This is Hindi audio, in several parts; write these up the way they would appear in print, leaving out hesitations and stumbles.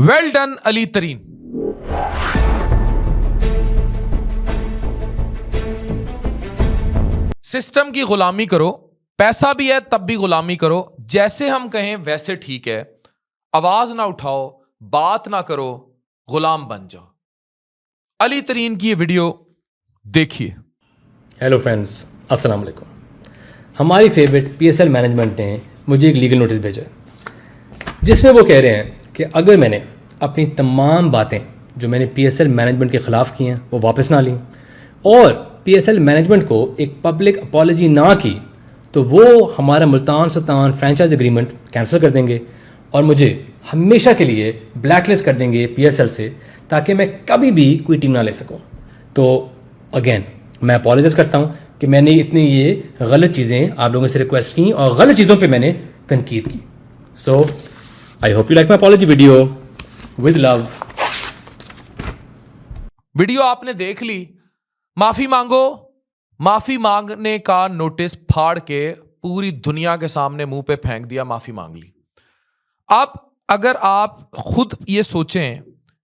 वेल डन अली तरीन। सिस्टम की गुलामी करो, पैसा भी है तब भी गुलामी करो, जैसे हम कहें वैसे ठीक है, आवाज ना उठाओ, बात ना करो, गुलाम बन जाओ। अली तरीन की ये वीडियो देखिए। हेलो फ्रेंड्स, अस्सलाम वालेकुम। हमारी फेवरेट पीएसएल मैनेजमेंट ने मुझे एक लीगल नोटिस भेजा जिसमें वो कह रहे हैं कि अगर मैंने अपनी तमाम बातें जो मैंने पीएसएल मैनेजमेंट के ख़िलाफ़ की हैं वो वापस ना ली और पीएसएल मैनेजमेंट को एक पब्लिक अपॉलजी ना की तो वो हमारा Multan Sultan franchise agreement cancel कर देंगे और मुझे हमेशा के लिए ब्लैकलिस्ट कर देंगे पीएसएल से, ताकि मैं कभी भी कोई टीम ना ले सकूं। तो अगेन मैं अपोलोजाइज़ करता हूं कि मैंने इतनी ये गलत चीज़ें आप लोगों से रिक्वेस्ट की और गलत चीज़ों पे मैंने तनकीद की। So I hope you like my apology video. With love. Video आपने देख ली, माफी मांगो। माफी मांगने का नोटिस फाड़ के पूरी दुनिया के सामने मुंह पे फेंक दिया, माफी मांग ली। अब अगर आप खुद ये सोचें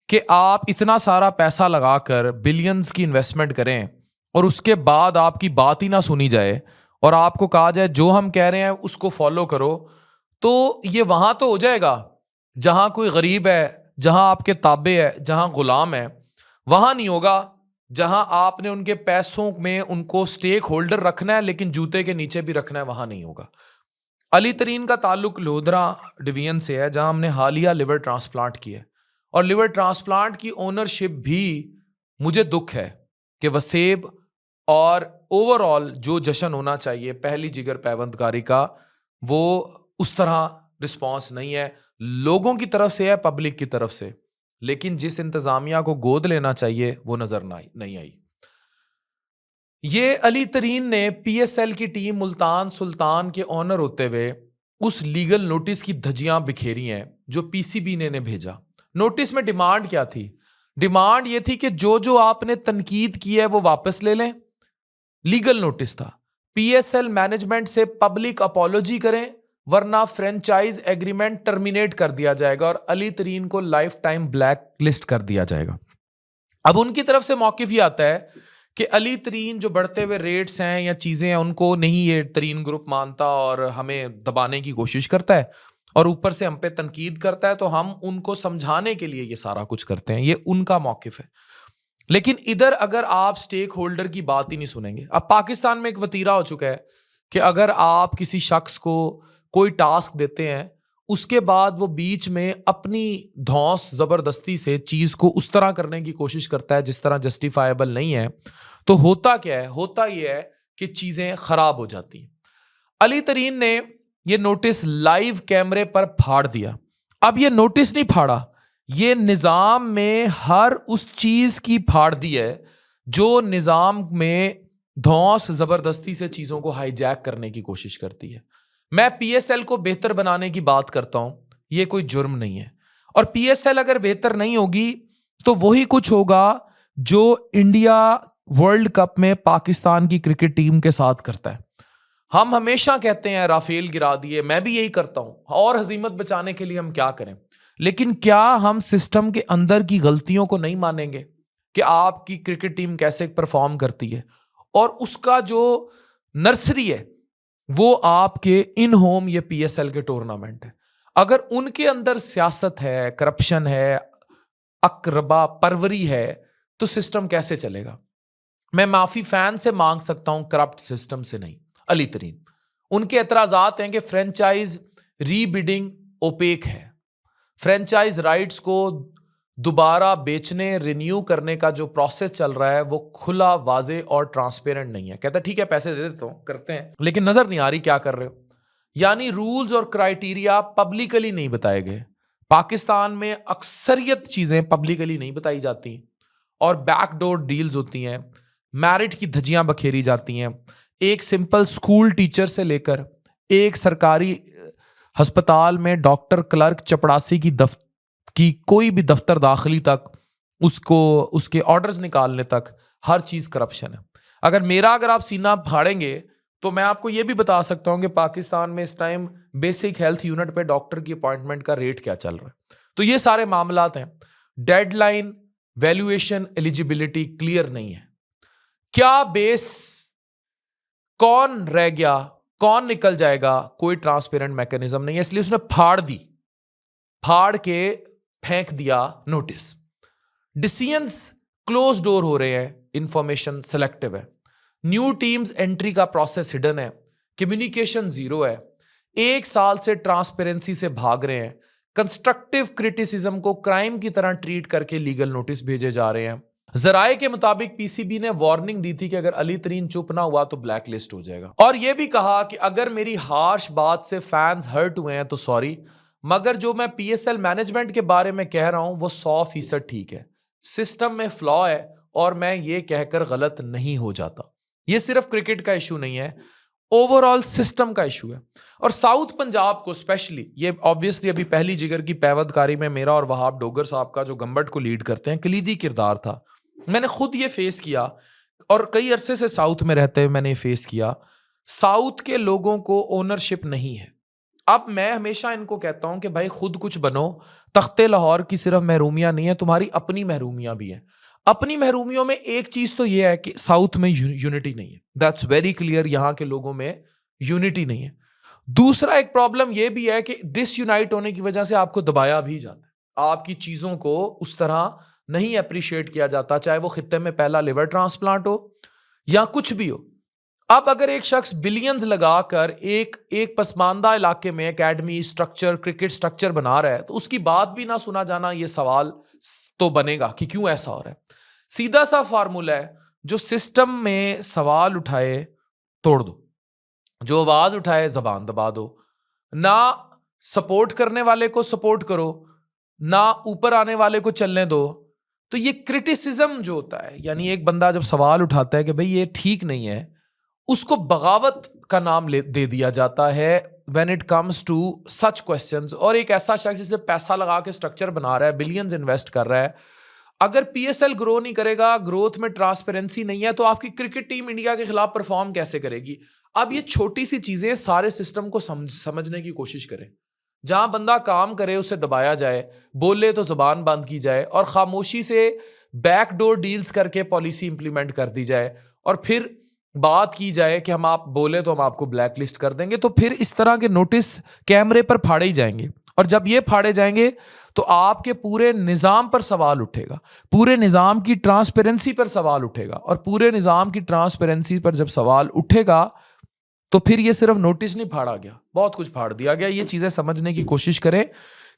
कि आप इतना सारा पैसा लगाकर बिलियंस की इन्वेस्टमेंट करें और उसके बाद आपकी बात ही ना सुनी जाए और आपको कहा जाए जो हम कह रहे हैं उसको फॉलो करो, तो ये वहां तो हो जाएगा जहां कोई गरीब है, जहां आपके ताबे है, जहां गुलाम है। वहां नहीं होगा जहां आपने उनके पैसों में उनको स्टेक होल्डर रखना है लेकिन जूते के नीचे भी रखना है, वहां नहीं होगा। अली तरीन का ताल्लुक लोधरा डिवीजन से है जहां हमने हालिया लिवर ट्रांसप्लांट किया और लिवर ट्रांसप्लांट की ओनरशिप भी मुझे दुख है कि वसेब और ओवरऑल जो जश्न होना चाहिए पहली जिगर पैवंदकारी का, वो उस तरह रिस्पॉन्स नहीं है। लोगों की तरफ से है, पब्लिक की तरफ से, लेकिन जिस इंतजामिया को गोद लेना चाहिए वो नजर नहीं आई। ये अली तरीन ने पीएसएल की टीम मुल्तान सुल्तान के ऑनर होते हुए उस लीगल नोटिस की धज्जियां बिखेरी हैं जो पीसीबी ने भेजा। नोटिस में डिमांड क्या थी? डिमांड ये थी कि जो जो आपने तनकीद की है वो वापस ले लें। लीगल नोटिस था, पीएसएल मैनेजमेंट से पब्लिक अपॉलॉजी करें वरना फ्रेंचाइज एग्रीमेंट टर्मिनेट कर दिया जाएगा और अली तरीन को लाइफ टाइम ब्लैक लिस्ट कर दिया जाएगा। अब उनकी तरफ से मौकिफ ये आता है कि अली तरीन जो बढ़ते हुए रेट्स हैं या चीजें हैं उनको नहीं ये तरीन ग्रुप मानता और हमें दबाने की कोशिश करता है और ऊपर से हम पे तनकीद करता है, तो हम उनको समझाने के लिए ये सारा कुछ करते हैं। ये उनका मौकिफ है। लेकिन इधर अगर आप स्टेक होल्डर की बात ही नहीं सुनेंगे, अब पाकिस्तान में एक वतीरा हो चुका है कि अगर आप किसी शख्स को कोई टास्क देते हैं उसके बाद वो बीच में अपनी धौंस जबरदस्ती से चीज को उस तरह करने की कोशिश करता है जिस तरह जस्टिफाइबल नहीं है, तो होता क्या है? होता यह है कि चीजें खराब हो जाती हैं। अली तरीन ने ये नोटिस लाइव कैमरे पर फाड़ दिया। अब ये नोटिस नहीं फाड़ा, ये निजाम में हर उस चीज की फाड़ दी है जो निजाम में धौंस जबरदस्ती से चीजों को हाईजैक करने की कोशिश करती है। मैं पीएसएल को बेहतर बनाने की बात करता हूं, यह कोई जुर्म नहीं है। और पीएसएल अगर बेहतर नहीं होगी तो वही कुछ होगा जो इंडिया वर्ल्ड कप में पाकिस्तान की क्रिकेट टीम के साथ करता है। हम हमेशा कहते हैं राफेल गिरा दिए, मैं भी यही करता हूं, और हजीमत बचाने के लिए हम क्या करें, लेकिन क्या हम सिस्टम के अंदर की गलतियों को नहीं मानेंगे कि आपकी क्रिकेट टीम कैसे परफॉर्म करती है और उसका जो नर्सरी है वो आपके इन होम ये पीएसएल के टूर्नामेंट है। अगर उनके अंदर सियासत है, करप्शन है, अकरबा परवरी है, तो सिस्टम कैसे चलेगा? मैं माफी फैन से मांग सकता हूं, करप्ट सिस्टम से नहीं। अली तरीन उनके एतराजात हैं कि फ्रेंचाइज रीबिडिंग ओपेक है, फ्रेंचाइज राइट्स को दोबारा बेचने रिन्यू करने का जो प्रोसेस चल रहा है वो खुला, वाजे और ट्रांसपेरेंट नहीं है। कहता ठीक है पैसे दे देता हूं, करते हैं, लेकिन नजर नहीं आ रही क्या कर रहे हो। यानी रूल्स और क्राइटेरिया पब्लिकली नहीं बताए गए। पाकिस्तान में अक्सरियत चीजें पब्लिकली नहीं बताई जाती और बैकडोर डील्स होती हैं, मैरिट की धज्जियां बखेरी जाती हैं। एक सिंपल स्कूल टीचर से लेकर एक सरकारी अस्पताल में डॉक्टर, क्लर्क, चपड़ासी की कोई भी दफ्तर दाखिली तक, उसको उसके ऑर्डर्स निकालने तक हर चीज करप्शन है। अगर आप सीना फाड़ेंगे तो मैं आपको यह भी बता सकता हूं कि पाकिस्तान में इस टाइम बेसिक हेल्थ यूनिट पे डॉक्टर की अपॉइंटमेंट का रेट क्या चल रहा है। तो ये सारे मामलात हैं। डेडलाइन, वैल्यूएशन, एलिजिबिलिटी क्लियर नहीं है। क्या बेस, कौन रह गया, कौन निकल जाएगा, कोई ट्रांसपेरेंट मैकेनिज्म नहीं है। इसलिए उसने फाड़ के फेंक दिया नोटिस। डिसीजंस क्लोज डोर हो रहे हैं, इंफॉर्मेशन सेलेक्टिव है, न्यू टीम्स एंट्री का प्रोसेस हिडन है, कम्युनिकेशन जीरो है, 1 साल से ट्रांसपेरेंसी से भाग रहे हैं, कंस्ट्रक्टिव क्रिटिसिज्म को क्राइम की तरह ट्रीट करके लीगल नोटिस भेजे जा रहे हैं। जराए के मुताबिक पीसीबी ने वार्निंग दी थी कि अगर अली तरीन चुप ना हुआ तो ब्लैक लिस्ट हो जाएगा, और यह भी कहा कि अगर मेरी हार्श बात से फैंस हर्ट हुए हैं तो सॉरी, मगर जो मैं पीएसएल मैनेजमेंट के बारे में कह रहा हूं वो 100% ठीक है। सिस्टम में फ्लॉ है और मैं ये कहकर गलत नहीं हो जाता। ये सिर्फ क्रिकेट का इशू नहीं है, ओवरऑल सिस्टम का इशू है। और साउथ पंजाब को स्पेशली, ये ऑब्वियसली अभी पहली जिगर की पैवदकारी में मेरा और वहाब डोगर साहब का, जो गंबट को लीड करते हैं, कलीदी किरदार था। मैंने खुद ये फेस किया और कई अरसे से साउथ में रहते हुए मैंने ये फेस किया। साउथ के लोगों को ओनरशिप नहीं है। अब मैं हमेशा इनको कहता हूं कि भाई खुद कुछ बनो। तख्ते लाहौर की सिर्फ महरूमियां नहीं है, तुम्हारी अपनी महरूमियां भी हैं। अपनी महरूमियों में एक चीज तो यह है कि साउथ में यूनिटी नहीं है, दैट्स वेरी क्लियर। यहां के लोगों में यूनिटी नहीं है। दूसरा एक प्रॉब्लम यह भी है कि डिसयूनाइट होने की वजह से आपको दबाया भी जाता है, आपकी चीजों को उस तरह नहीं अप्रिशिएट किया जाता, चाहे वो खित्ते में पहला लिवर ट्रांसप्लांट हो या कुछ भी हो। अब अगर एक शख्स बिलियंस लगाकर एक पसमानदा इलाके में एकेडमी स्ट्रक्चर, क्रिकेट स्ट्रक्चर बना रहा है, तो उसकी बात भी ना सुना जाना, ये सवाल तो बनेगा कि क्यों ऐसा हो रहा है। सीधा सा फार्मूला है, जो सिस्टम में सवाल उठाए तोड़ दो, जो आवाज उठाए जबान दबा दो। ना सपोर्ट करने वाले को सपोर्ट करो, ना ऊपर आने वाले को चलने दो। तो ये क्रिटिसिज्म जो होता है, यानी एक बंदा जब सवाल उठाता है कि भाई ये ठीक नहीं है, उसको बगावत का नाम दे दिया जाता है when it comes to such questions. और एक ऐसा शख्स जिसने पैसा लगा के स्ट्रक्चर बना रहा है, बिलियंस इन्वेस्ट कर रहा है, अगर पीएसएल ग्रो नहीं करेगा, ग्रोथ में ट्रांसपेरेंसी नहीं है, तो आपकी क्रिकेट टीम इंडिया के खिलाफ परफॉर्म कैसे करेगी। अब ये छोटी सी चीजें सारे सिस्टम को समझने की कोशिश करें। जहां बंदा काम करे उसे दबाया जाए, बोले तो जुबान बंद की जाए, और खामोशी से बैकडोर डील्स करके पॉलिसी इंप्लीमेंट कर दी जाए, और फिर बात की जाए कि हम आप बोले तो हम आपको ब्लैक लिस्ट कर देंगे। तो फिर इस तरह के नोटिस कैमरे पर फाड़े ही जाएंगे, और जब ये फाड़े जाएंगे तो आपके पूरे निज़ाम पर सवाल उठेगा, पूरे निज़ाम की ट्रांसपेरेंसी पर सवाल उठेगा। और पूरे निज़ाम की ट्रांसपेरेंसी पर जब सवाल उठेगा तो फिर ये सिर्फ नोटिस नहीं फाड़ा गया, बहुत कुछ फाड़ दिया गया। ये चीज़ें समझने की कोशिश करें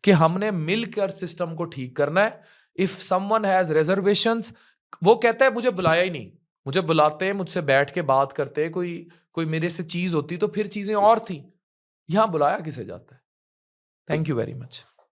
कि हमने मिलकर सिस्टम को ठीक करना है। इफ समवन हैज़ रिजर्वेशंस, वो कहता है मुझे बुलाया ही नहीं, मुझे बुलाते हैं, मुझसे बैठ के बात करते, कोई मेरे से चीज होती तो फिर चीजें और थी। यहां बुलाया किसे जाता है। Thank you very much.